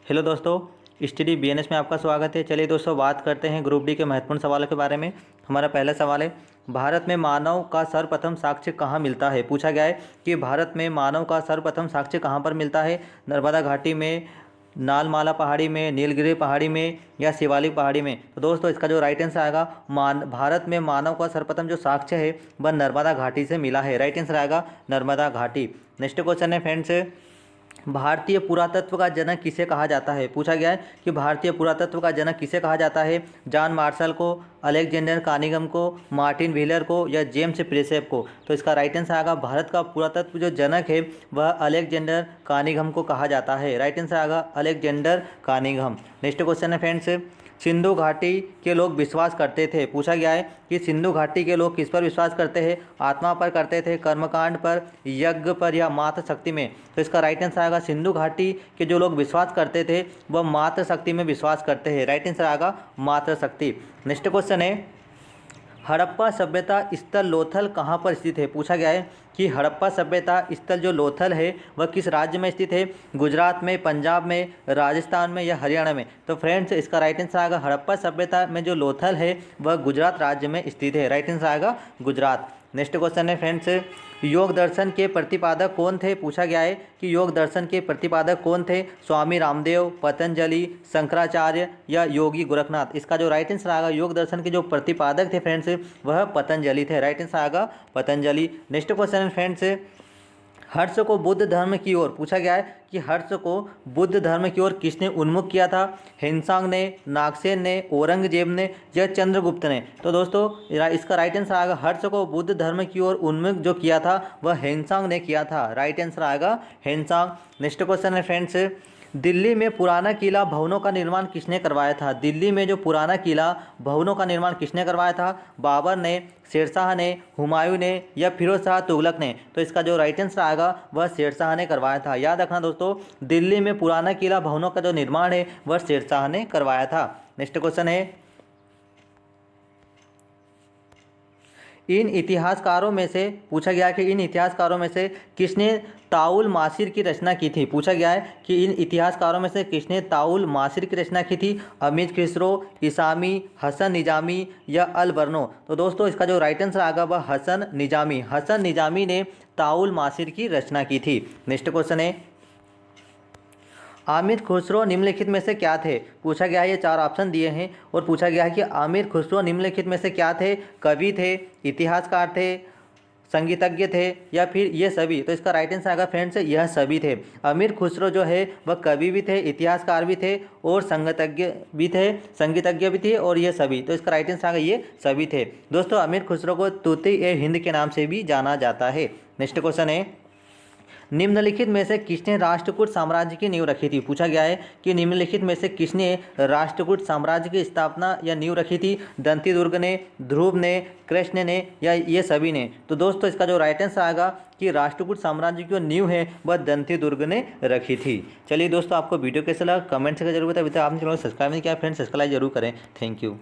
Hello दोस्तों, study BNS में आपका स्वागत है। चलिए दोस्तों, बात करते हैं ग्रुप डी के महत्वपूर्ण सवालों के बारे में। हमारा पहला सवाल है, भारत में मानव का सर्वप्रथम साक्ष्य कहाँ मिलता है। पूछा गया है कि भारत में मानव का सर्वप्रथम साक्ष्य कहाँ पर मिलता है। नर्मदा घाटी में, नालमाला पहाड़ी में, नीलगिरी पहाड़ी में या शिवालिक पहाड़ी में। तो दोस्तों इसका जो राइट आंसर आएगा, भारत में मानव का सर्वप्रथम जो साक्ष्य है वह नर्मदा घाटी से मिला है। राइट आंसर आएगा नर्मदा घाटी। नेक्स्ट क्वेश्चन है फ्रेंड्स, भारतीय पुरातत्व का जनक किसे कहा जाता है। पूछा गया है कि भारतीय पुरातत्व का जनक किसे कहा जाता है। जॉन मार्शल को, अलेक्जेंडर कानिंघम को, मार्टिन व्हीलर को या जेम्स प्रिसेप को। तो इसका राइट आंसर आएगा, भारत का पुरातत्व जो जनक है वह अलेक्जेंडर कानिंघम को कहा जाता है। राइट आंसर आएगा अलेक्जेंडर कानिंघम। नेक्स्ट क्वेश्चन है फ्रेंड्स, सिंधु घाटी के लोग विश्वास करते थे। पूछा गया है कि सिंधु घाटी के लोग किस पर विश्वास करते हैं। आत्मा पर करते थे, कर्मकांड पर, यज्ञ पर या मातृ शक्ति में। तो इसका राइट आंसर आएगा, सिंधु घाटी के जो लोग विश्वास करते थे वह मातृ शक्ति में विश्वास करते हैं। राइट आंसर आएगा मातृ शक्ति। नेक्स्ट क्वेश्चन है, हड़प्पा सभ्यता स्थल लोथल कहाँ पर स्थित है। पूछा गया है कि हड़प्पा सभ्यता स्थल जो लोथल है वह किस राज्य में स्थित है। गुजरात में, पंजाब में, राजस्थान में या हरियाणा में। तो फ्रेंड्स इसका राइट आंसर आएगा, हड़प्पा सभ्यता में जो लोथल है वह गुजरात राज्य में स्थित है। राइट आंसर आएगा गुजरात। नेक्स्ट क्वेश्चन है फ्रेंड्स, योग दर्शन के प्रतिपादक कौन थे। पूछा गया है कि योग दर्शन के प्रतिपादक कौन थे। स्वामी रामदेव, पतंजलि, शंकराचार्य या योगी गोरखनाथ। इसका जो राइट आंसर आएगा, योग दर्शन के जो प्रतिपादक थे फ्रेंड्स वह पतंजलि थे। राइट आंसर आएगा पतंजलि। नेक्स्ट क्वेश्चन है फ्रेंड्स, हर्ष को बुद्ध धर्म की ओर। पूछा गया है कि हर्ष को बुद्ध धर्म की ओर किसने उन्मुख किया था। हिंसांग ने, नागसेन ने, औरंगजेब ने या चंद्रगुप्त ने। तो दोस्तों इसका राइट आंसर आएगा, हर्ष को बुद्ध धर्म की ओर उन्मुख जो किया था वह हिंसांग ने किया था। राइट आंसर आएगा हिंसांग। नेक्स्ट क्वेश्चन है फ्रेंड्स, दिल्ली में पुराना किला भवनों का निर्माण किसने करवाया था। दिल्ली में जो पुराना किला भवनों का निर्माण किसने करवाया था। बाबर ने, शेरशाह ने, हुमायूं ने या फिरोज शाह तुगलक ने। तो इसका जो राइट आंसर आएगा वह शेरशाह ने करवाया था। याद रखना दोस्तों, दिल्ली में पुराना किला भवनों का जो निर्माण है वह शेरशाह ने करवाया था। नेक्स्ट क्वेश्चन है, इन इतिहासकारों में से, पूछा गया है कि इन इतिहासकारों में से किसने ताउल मासिर की रचना की थी। पूछा गया है कि इन इतिहासकारों में से किसने ताउल मासिर की रचना की थी। अमीर खुसरो, इसामी, हसन निजामी या अल बर्नो। तो दोस्तों इसका जो राइट आंसर आएगा वह हसन निजामी। हसन निजामी ने ताउल मासिर की रचना की थी। नेक्स्ट क्वेश्चन है, आमिर खुसरो निम्नलिखित में से क्या थे। पूछा गया है, ये चार ऑप्शन दिए हैं और पूछा गया है कि आमिर खुसरो निम्नलिखित में से क्या थे। कवि थे, इतिहासकार थे, संगीतज्ञ थे या फिर ये सभी। तो इसका राइट आंसर आएगा फ्रेंड्स, यह सभी थे। अमीर खुसरो जो है वह कवि भी थे, इतिहासकार भी थे और संगीतज्ञ भी थे और ये सभी। तो इसका राइट आंसर आएगा ये सभी थे। दोस्तों अमीर खुसरो को तूती ए हिंद के नाम से भी जाना जाता है। नेक्स्ट क्वेश्चन है, निम्नलिखित में से किसने राष्ट्रकूट साम्राज्य की नींव रखी थी। पूछा गया है कि निम्नलिखित में से किसने राष्ट्रकूट साम्राज्य की स्थापना या नींव रखी थी। दंती दुर्ग ने, ध्रुव ने, कृष्ण ने या ये सभी ने। तो दोस्तों इसका जो राइट आंसर आएगा कि राष्ट्रकूट साम्राज्य की जो नींव है वह दंती दुर्ग ने रखी थी। चलिए दोस्तों, आपको वीडियो कैसा लगा कमेंट से जरूर बताएं। अभी तक आपने चैनल को सब्सक्राइब नहीं किया फ्रेंड्स, सब्सक्राइब जरूर करें। Thank you.